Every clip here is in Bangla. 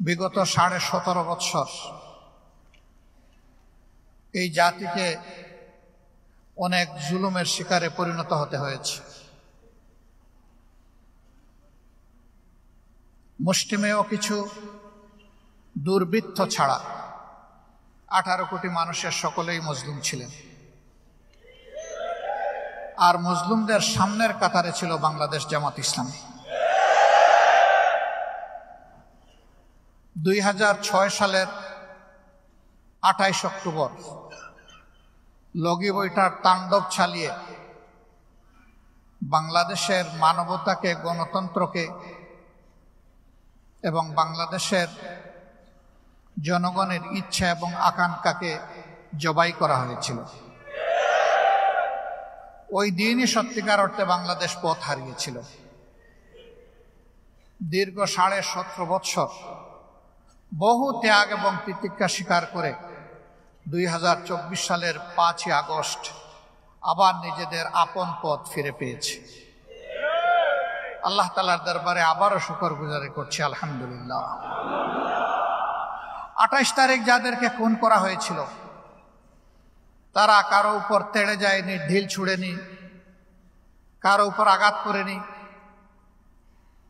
বিগত 17.5 বৎসর এই জাতিকে অনেক জুলুমের শিকারে পরিণত হতে হয়েছে। মুষ্টিমেয় কিছু দুর্বৃত্ত ছাড়া 18 কোটি মানুষের সকলেই মজলুম ছিলেন। আর মজলুমদের সামনের কাতারে ছিল বাংলাদেশ জামাত ইসলামী। 2006 সালের 28 অক্টোবর লগি বইটার তাণ্ডব চালিয়ে বাংলাদেশের মানবতাকে, গণতন্ত্রকে এবং বাংলাদেশের জনগণের ইচ্ছা এবং আকাঙ্ক্ষাকে জবাই করা হয়েছিল। ওই দিনই সত্যিকার অর্থে বাংলাদেশ পথ হারিয়েছিল। দীর্ঘ 17.5 বৎসর বহু ত্যাগ এবং তিতিক্ষা স্বীকার করে 2024 সালের 5ই আগস্ট আবার নিজেদের আপন পথ ফিরে পেয়েছে। আল্লাহ তাআলার দরবারে আবারও শুকরগুজারি করছি, আলহামদুলিল্লাহ। 28 তারিখ যাদেরকে খুন করা হয়েছিল তারা কারো উপর তেড়ে যায়নি, ঢিল ছুঁড়েনি, কারো উপর আঘাত করেনি,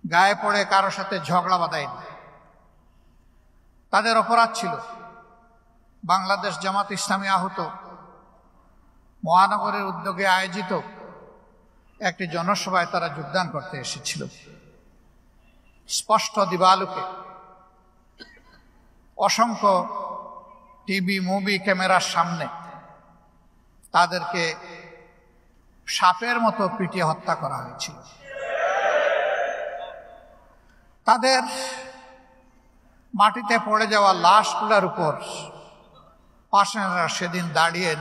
গায়ে পড়ে কারো সাথে ঝগড়া বাঁধায়নি। তাদের অপরাধ ছিল বাংলাদেশ জামাত ইসলামী আহত মহানগরের উদ্যোগে আয়োজিত একটি জনসভায় তারা যোগদান করতে এসেছিল। স্পষ্ট দিবালোকে অসংখ্য টিভি, মুভি, ক্যামেরার সামনে তাদেরকে সাপের মতো পিটিয়ে হত্যা করা হয়েছিল। তাদের মাটিতে পড়ে যাওয়া লাশগুলোর উপর পাশেরা সেদিন দাঁড়িয়ে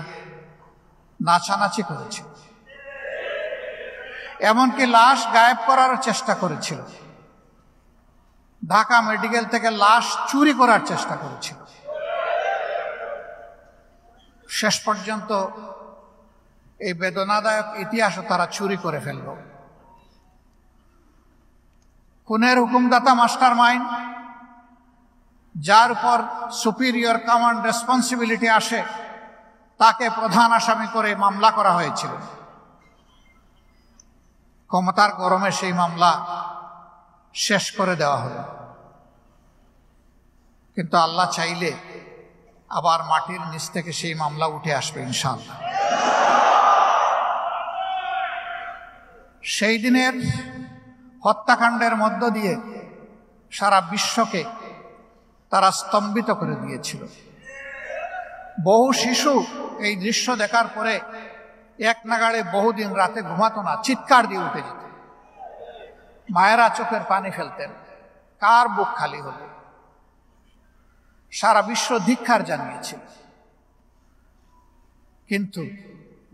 নাচানাচি করেছিল, এমনকি লাশ গায়েব করার চেষ্টা করেছিল। ঢাকা মেডিকেল থেকে লাশ চুরি করার চেষ্টা করেছিল। শেষ পর্যন্ত এই বেদনাদায়ক ইতিহাসও তারা চুরি করে ফেলল। খুনের হুকুমদাতা মাস্টার মাইন্ড, যার উপর সুপিরিয়র কমান্ড রেসপন্সিবিলিটি আসে, তাকে প্রধান আসামি করে মামলা করা হয়েছিল। ক্ষমতার গরমে সেই মামলা শেষ করে দেওয়া হলো। কিন্তু আল্লাহ চাইলে আবার মাটির নিচ থেকে সেই মামলা উঠে আসবে ইনশাআল্লাহ। সেই দিনের হত্যাকাণ্ডের মধ্য দিয়ে সারা বিশ্বকে তারা স্তম্ভিত করে দিয়েছিল। বহু শিশু এই দৃশ্য দেখার পরে এক নাগাড়ে বহুদিন রাতে ঘুমাতো না, চিৎকার দিয়ে উঠে যেত। মায়েরা চোখের পানি ফেলতেন, কার বুক খালি হলো। সারা বিশ্ব ধিক্কার জানিয়েছিল, কিন্তু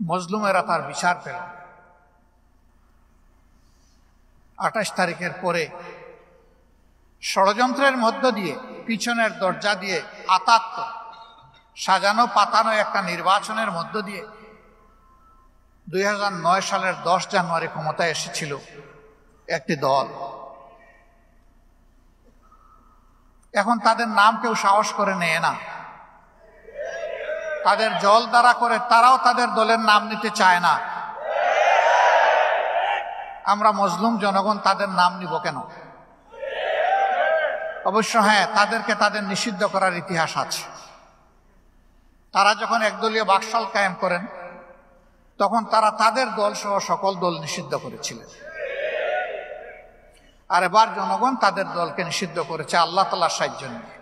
মজলুমেরা তার বিচার পেল। 28 তারিখের পরে ষড়যন্ত্রের মধ্য দিয়ে, পিছনের দরজা দিয়ে আতাত সাজানো পাতানো একটা নির্বাচনের মধ্য দিয়ে 2009 সালের 10 জানুয়ারি ক্ষমতায় এসেছিল একটি দল। এখন তাদের নাম কেউ সাহস করে নেয় না। তাদের জল দ্বারা করে তারাও তাদের দলের নাম নিতে চায় না। আমরা মজলুম জনগণ তাদের নাম নিব কেন? অবশ্য হ্যাঁ, তাদেরকে তাদের নিষিদ্ধ করার ইতিহাস আছে। তারা যখন একদলীয় বাকশাল কায়েম করেন তখন তারা তাদের দল সহ সকল দল নিষিদ্ধ করেছিলেন। আর এবার জনগণ তাদের দলকে নিষিদ্ধ করেছে আল্লাহ তাআলার সাহায্য নিয়ে।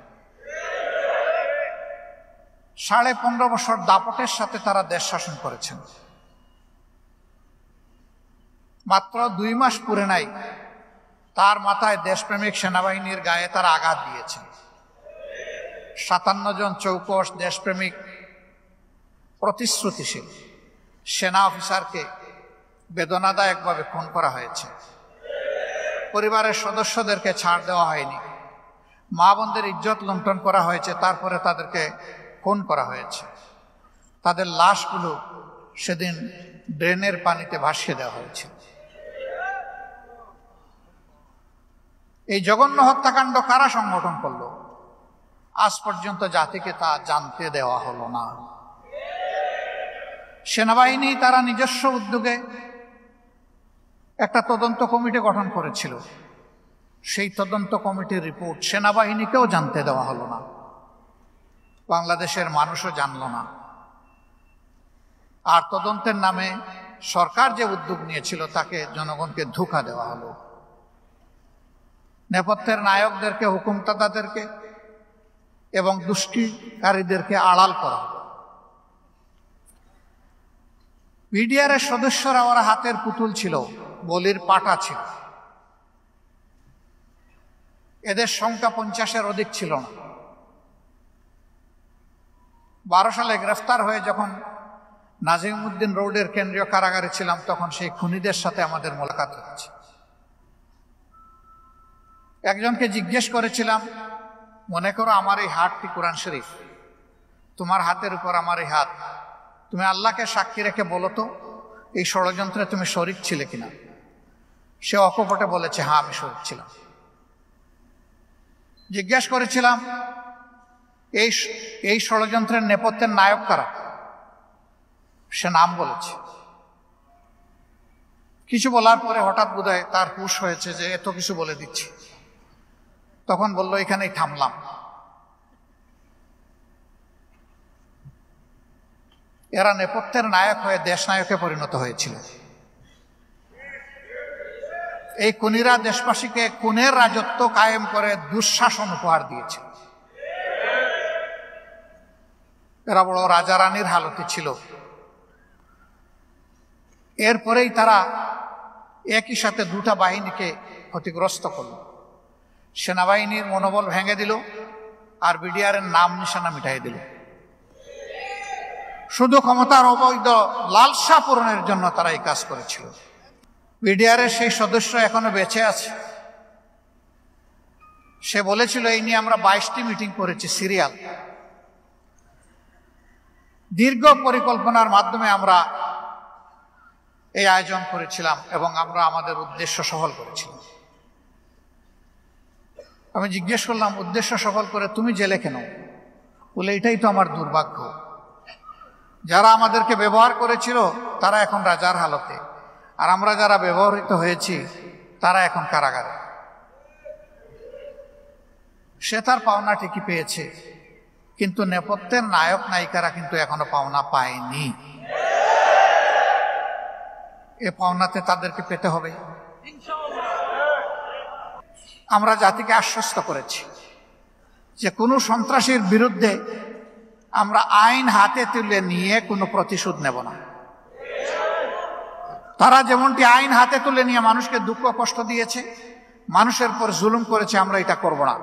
15.5 বছর দাপটের সাথে তারা দেশ শাসন করেছেন। মাত্র 2 মাস পুরে নাই, তার মাথায় দেশপ্রেমিক সেনাবাহিনীর গায়ে তারা আঘাত দিয়েছে। 57 জন চৌকস দেশপ্রেমিক প্রতিশ্রুতিশীল সেনা অফিসারকে বেদনাদায়কভাবে খুন করা হয়েছে। পরিবারের সদস্যদেরকে ছাড় দেওয়া হয়নি, মা বোনদের ইজ্জত লুণ্ঠন করা হয়েছে, তারপরে তাদেরকে খুন করা হয়েছে। তাদের লাশগুলো সেদিন ড্রেনের পানিতে ভাসিয়ে দেওয়া হয়েছে। এই জঘন্য হত্যাকাণ্ড কারা সংগঠন করলো? আজ পর্যন্ত জাতিকে তা জানতে দেওয়া হলো না। সেনাবাহিনী তারা নিজস্ব উদ্যোগে একটা তদন্ত কমিটি গঠন করেছিল, সেই তদন্ত কমিটির রিপোর্ট সেনাবাহিনীকেও জানতে দেওয়া হলো না, বাংলাদেশের মানুষও জানল না। আর তদন্তের নামে সরকার যে উদ্যোগ নিয়েছিল তাকে জনগণকে ধোঁকা দেওয়া হলো। নেপথ্যের নায়কদেরকে, হুকুমদাতাদেরকে এবং দুষ্কৃতিকারীদেরকে আড়াল করা হলো। বিডিআরের সদস্যরা ওরা হাতের পুতুল ছিল, বলির পাটা ছিল। এদের সংখ্যা 50-এর অধিক ছিল না। 12 সালে গ্রেফতার হয়ে যখন নাজিমউদ্দিন রোডের কেন্দ্রীয় কারাগারে ছিলাম, তখন সেই খুনিদের সাথে আমাদের মোলাকাত হয়েছে। একজনকে জিজ্ঞেস করেছিলাম, মনে করো আমার এই হাতটি কোরআন শরীফ, তোমার হাতের উপর আমার এই হাত, তুমি আল্লাহকে সাক্ষী রেখে বলো তো এই ষড়যন্ত্রে তুমি শরীক ছিলে কিনা? সে অকপটে বলেছে, হ্যাঁ আমি শরীক ছিলাম। জিজ্ঞেস করেছিলাম, এই ষড়যন্ত্রের নেপথ্যের নায়ক কারা? সে নাম বলেছে। কিছু বলার পরে হঠাৎ বোধহয় তার হুঁশ হয়েছে যে এত কিছু বলে দিচ্ছি, তখন বলল, এখানেই থামলাম। এরা নেপথ্যের নায়ক হয়ে দেশ নায়কে পরিণত হয়েছিল। এই খুনিরা দেশবাসীকে খুনের রাজত্ব কায়েম করে দুঃশাসন উপহার দিয়েছে। এরা বড় রাজা রানীর হালতে ছিল। এরপরেই তারা একই সাথে দুটা বাহিনীকে ক্ষতিগ্রস্ত করল। সেনাবাহিনীর মনোবল ভেঙে দিল আর বিডিআরের নাম নিশানা মিটাই দিল। শুধু ক্ষমতার অবৈধ লালসা পূরণের জন্য তারা এই কাজ করেছিল। বিডিআরের সেই সদস্য এখনো বেঁচে আছে। সে বলেছিল, এই নিয়ে আমরা 22টি মিটিং করেছি, সিরিয়াল। দীর্ঘ পরিকল্পনার মাধ্যমে আমরা এই আয়োজন করেছিলাম এবং আমরা আমাদের উদ্দেশ্য সফল করেছিলাম। আমি জিজ্ঞেস করলাম, উদ্দেশ্য সফল করে তুমি জেলে কেন? বলে, এটাই তো আমার দুর্ভাগ্য। যারা আমাদেরকে ব্যবহার করেছিল তারা এখন রাজার হালতে, আর আমরা যারা ব্যবহৃত হয়েছি তারা এখন কারাগারে। সে তার পাওনা ঠিকই পেয়েছে, কিন্তু নেপথ্যের নায়ক নায়িকারা কিন্তু এখনো পাওনা পায়নি। এ পাওনাতে তাদেরকে পেতে হবে। আমরা জাতিকে আশ্বস্ত করেছি যে কোনো সন্ত্রাসীর বিরুদ্ধে আমরা আইন হাতে তুলে নিয়ে কোনো প্রতিশোধ নেব না। তারা যেমনটি আইন হাতে তুলে নিয়ে মানুষকে দুঃখ কষ্ট দিয়েছে, মানুষের উপর জুলুম করেছে, আমরা এটা করব না।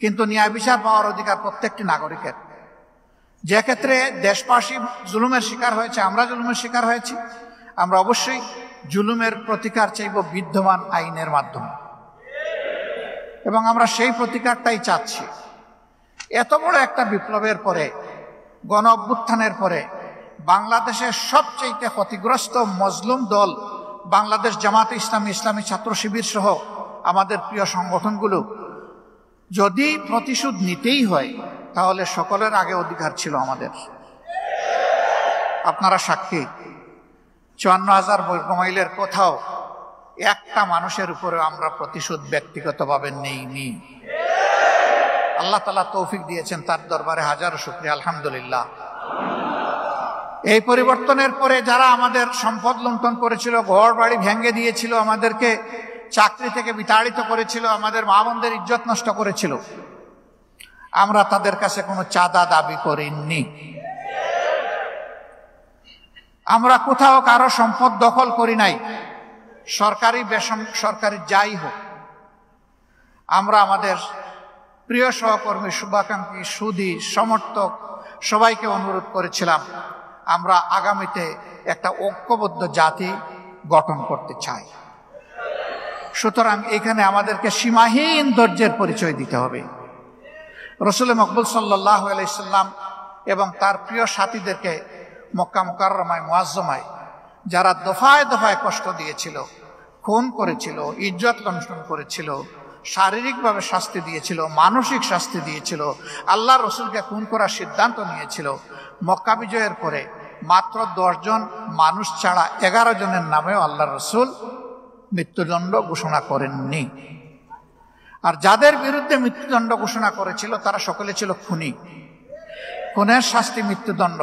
কিন্তু ন্যায় বিচার পাওয়ার অধিকার প্রত্যেকটি নাগরিকের। যে ক্ষেত্রে দেশবাসী জুলুমের শিকার হয়েছে, আমরা জুলুমের শিকার হয়েছি, আমরা অবশ্যই জুলুমের প্রতিকার চাইব বিদ্যমান আইনের মাধ্যমে, এবং আমরা সেই প্রতিকারটাই চাচ্ছি। এত বড় একটা বিপ্লবের পরে, গণ অভ্যুত্থানের পরে বাংলাদেশের সবচেয়ে ক্ষতিগ্রস্ত মজলুম দল বাংলাদেশ জামাতে ইসলামী, ইসলামী ছাত্র শিবির সহ আমাদের প্রিয় সংগঠনগুলো যদি প্রতিশোধ নিতেই হয়, তাহলে সকলের আগে অধিকার ছিল আমাদের। আপনারা সাক্ষী, 54,000 বর্গমাইলের কোথাও একটা মানুষের উপরে আমরা প্রতিশোধ ব্যক্তিগতভাবে নেইনি। আল্লাহ তাআলা তৌফিক দিয়েছেন, তার দরবারে হাজারো শুকরিয়া, আলহামদুলিল্লাহ। এই পরিবর্তনের পরে যারা আমাদের সম্পদ লুণ্ঠন করেছিল, ঘর বাড়ি ভেঙে দিয়েছিল, আমাদেরকে চাকরি থেকে বিতাড়িত করেছিল, আমাদের মা বোনদের ইজ্জত নষ্ট করেছিল, আমরা তাদের কাছে কোনো চাঁদা দাবি করিনি। আমরা কোথাও কারো সম্পদ দখল করি নাই, সরকারি বেসরকারি যাই হোক। আমরা আমাদের প্রিয় সহকর্মী, শুভাকাঙ্ক্ষী, সুধী, সমর্থক সবাইকে অনুরোধ করেছিলাম, আমরা আগামীতে একটা ঐক্যবদ্ধ জাতি গঠন করতে চাই। সুতরাং এখানে আমাদেরকে সীমাহীন ধৈর্যের পরিচয় দিতে হবে। রাসূল মকবুল সাল্লাল্লাহু আলাইহি সাল্লাম এবং তার প্রিয় সাথীদেরকে মক্কা মুকাররমায়, মুআজ্জমায় যারা দফায় দফায় কষ্ট দিয়েছিল, খুন করেছিল, ইজ্জত লুণ্ঠন করেছিল, শারীরিকভাবে শাস্তি দিয়েছিল, মানসিক শাস্তি দিয়েছিল, আল্লাহ রসুলকে খুন করার সিদ্ধান্ত নিয়েছিল। মক্কা বিজয়ের পরে মাত্র 10 জন মানুষ ছাড়া 11 জনের নামেও আল্লাহ রসুল মৃত্যুদণ্ড ঘোষণা করেননি। আর যাদের বিরুদ্ধে মৃত্যুদণ্ড ঘোষণা করেছিল তারা সকলে ছিল খুনি। খুনের শাস্তি মৃত্যুদণ্ড।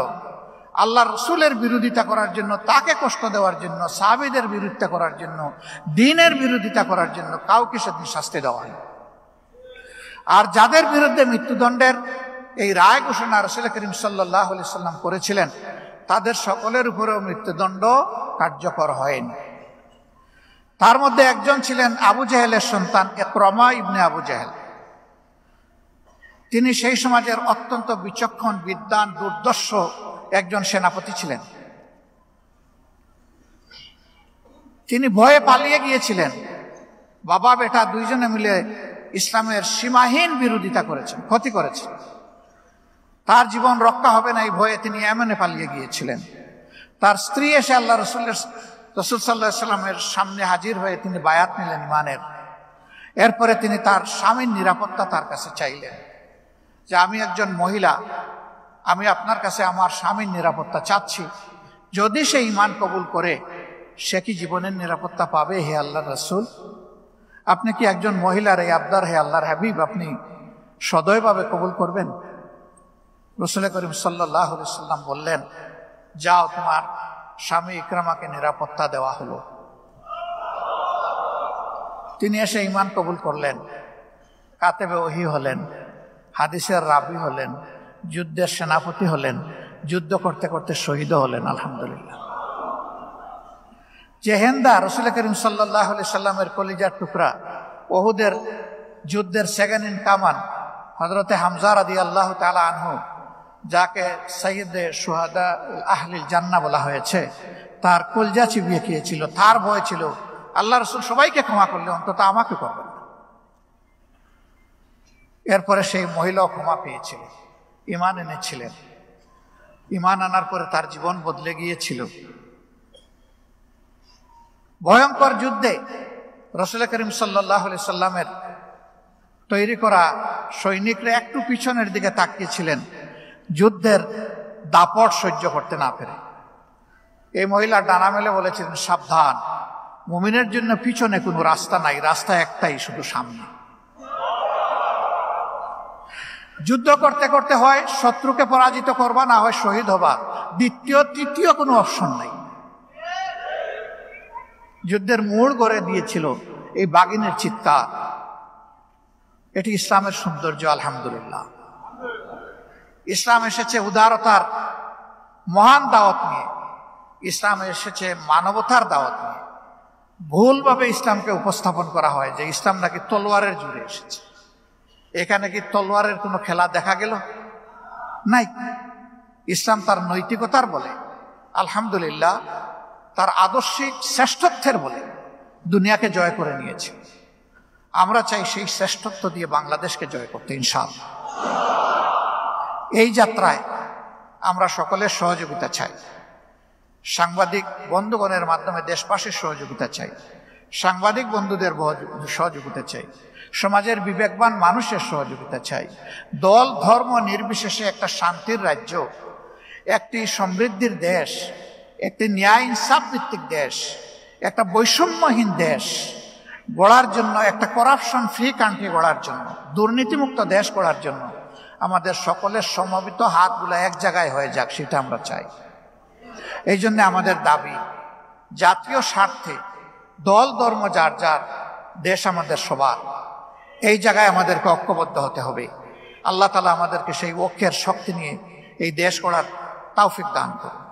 আল্লাহ রসুলের বিরোধিতা করার জন্য, তাকে কষ্ট দেওয়ার জন্য, সাহাবীদের বিরোধিতা করার জন্য, দ্বীনের বিরোধিতা করার জন্য কাউকে সেদিন শাস্তি দেওয়া হয়। আর যাদের বিরুদ্ধে মৃত্যুদণ্ডের এই রায় ঘোষণা রাসূল করিম সাল্লাল্লাহু আলাইহি সাল্লাম করেছিলেন, তাদের সকলের উপরেও মৃত্যুদণ্ড কার্যকর হয়নি। তার মধ্যে একজন ছিলেন আবু জেহেলের সন্তান ইকরামা ইবনে আবু জেহেল। তিনি সেই সমাজের অত্যন্ত বিচক্ষণ, বিদ্বান, দুর্দর্শ একজন সেনাপতি ছিলেন। তিনি ভয়ে পালিয়ে গিয়েছিলেন। বাবা বেটা দুইজনে মিলে ইসলামের সীমাহীন বিরোধিতা করেছেন, ক্ষতি করেছেন। তার জীবন রক্ষা হবে না এই ভয়ে তিনি ইয়েমেনে পালিয়ে গিয়েছিলেন। তার স্ত্রী এসে আল্লাহ রসুল সাল্লাল্লাহু আলাইহি সাল্লামের সামনে হাজির হয়ে তিনি বায়াত নিলেন ইমানের। এরপরে তিনি তার স্বামীর নিরাপত্তা তার কাছে চাইলেন যে আমি একজন মহিলা, আমি আপনার কাছে আমার স্বামীর নিরাপত্তা চাচ্ছি। যদি সে ঈমান কবুল করে সে কি জীবনের নিরাপত্তা পাবে? হে আল্লাহর রাসূল, আপনি কি একজন মহিলার এই আবদার, হে আল্লাহর হাবিব, আপনি সদয়ভাবে কবুল করবেন? রাসূল করিম সাল্লাল্লাহু আলাইহি সাল্লাম বললেন, যাও, তোমার স্বামী ইকরামাকে নিরাপত্তা দেওয়া হলো। তিনি এসে ঈমান কবুল করলেন, কাতেবে ওহী হলেন, হাদিসের রাবি হলেন, যুদ্ধের সেনাপতি হলেন, যুদ্ধ করতে করতে শহীদ হলেন। আলহামদুলিল্লাহ। জেহেন্দা রাসূল করিম সাল্লাল্লাহু আলাইহি সাল্লামের কলিজার টুকরা, ওহুদের যুদ্ধের সেকেন্ড ইন কমান্ড হযরতে হামজা রাদিয়াল্লাহু তাআলা আনহু, যাকে সাইয়্যিদে শুহাদা আহলিল জান্নাহ বলা হয়েছে, তার কলজা চিবিয়ে খেয়েছিল। তার ভয় ছিল আল্লাহ রসুল সবাইকে ক্ষমা করলে অন্তত আমাকে করবেন না। এরপরে সেই মহিলাও ক্ষমা পেয়েছিল, ঈমান এনেছিলেন। ঈমান আনার পরে তার জীবন বদলে গিয়েছিল। ভয়ঙ্কর যুদ্ধে রাসূল করিম সাল্লাল্লাহু আলাইহি সাল্লামের তৈরি করা সৈনিকরা একটু পিছনের দিকে তাকিয়েছিলেন, যুদ্ধের দাপট সহ্য করতে না পেরে। এই মহিলা ডানা মেলে বলেছিলেন, সাবধান, মুমিনের জন্য পিছনে কোনো রাস্তা নাই, রাস্তা একটাই, শুধু সামনে। যুদ্ধ করতে করতে হয় শত্রুকে পরাজিত করবা, না হয় শহীদ হবা, দ্বিতীয় তৃতীয় কোনো অপশন নাই। যুদ্ধের মোড় গড়ে দিয়েছিল এই বাগিনের চিৎকার। এটি ইসলামের সৌন্দর্য। আলহামদুলিল্লাহ, ইসলাম এসেছে উদারতার মহান দাওয়াত নিয়ে, ইসলাম এসেছে মানবতার দাওয়াত নিয়ে। ভুলভাবে ইসলামকে উপস্থাপন করা হয় যে ইসলাম নাকি তলোয়ারের জুড়ে এসেছে। এখানে কি তলোয়ারের কোনো খেলা দেখা গেল? নাই। ইসলাম তার নৈতিকতার বলে, আলহামদুলিল্লাহ, তার আদর্শিক শ্রেষ্ঠত্বের বলে দুনিয়াকে জয় করে নিয়েছে। আমরা চাই সেই শ্রেষ্ঠত্ব দিয়ে বাংলাদেশকে জয় করতে, ইনশাআল্লাহ। এই যাত্রায় আমরা সকলের সহযোগিতা চাই। সাংবাদিক বন্ধুগণের মাধ্যমে দেশবাসীর সহযোগিতা চাই, সাংবাদিক বন্ধুদের সহযোগিতা চাই, সমাজের বিবেকবান মানুষের সহযোগিতা চাই। দল ধর্ম নির্বিশেষে একটা শান্তির রাজ্য, একটি সমৃদ্ধির দেশ, একটি ন্যায় ইনসাফ ভিত্তিক দেশ, একটা বৈষম্যহীন দেশ গড়ার জন্য, একটা করাপশন ফ্রি কান্ট্রি গড়ার জন্য, দুর্নীতিমুক্ত দেশ গড়ার জন্য আমাদের সকলের সমবেত হাতগুলো এক জায়গায় হয়ে যাক, সেটা আমরা চাই। এই জন্য আমাদের দাবি, জাতীয় স্বার্থে দল ধর্ম যার যার, দেশ আমাদের সবার, এই জায়গায় আমাদেরকে ঐক্যবদ্ধ হতে হবে। আল্লাহ তাআলা আমাদেরকে সেই ঐক্যের শক্তি নিয়ে এই দেশ গড়ার তৌফিক দান করুন।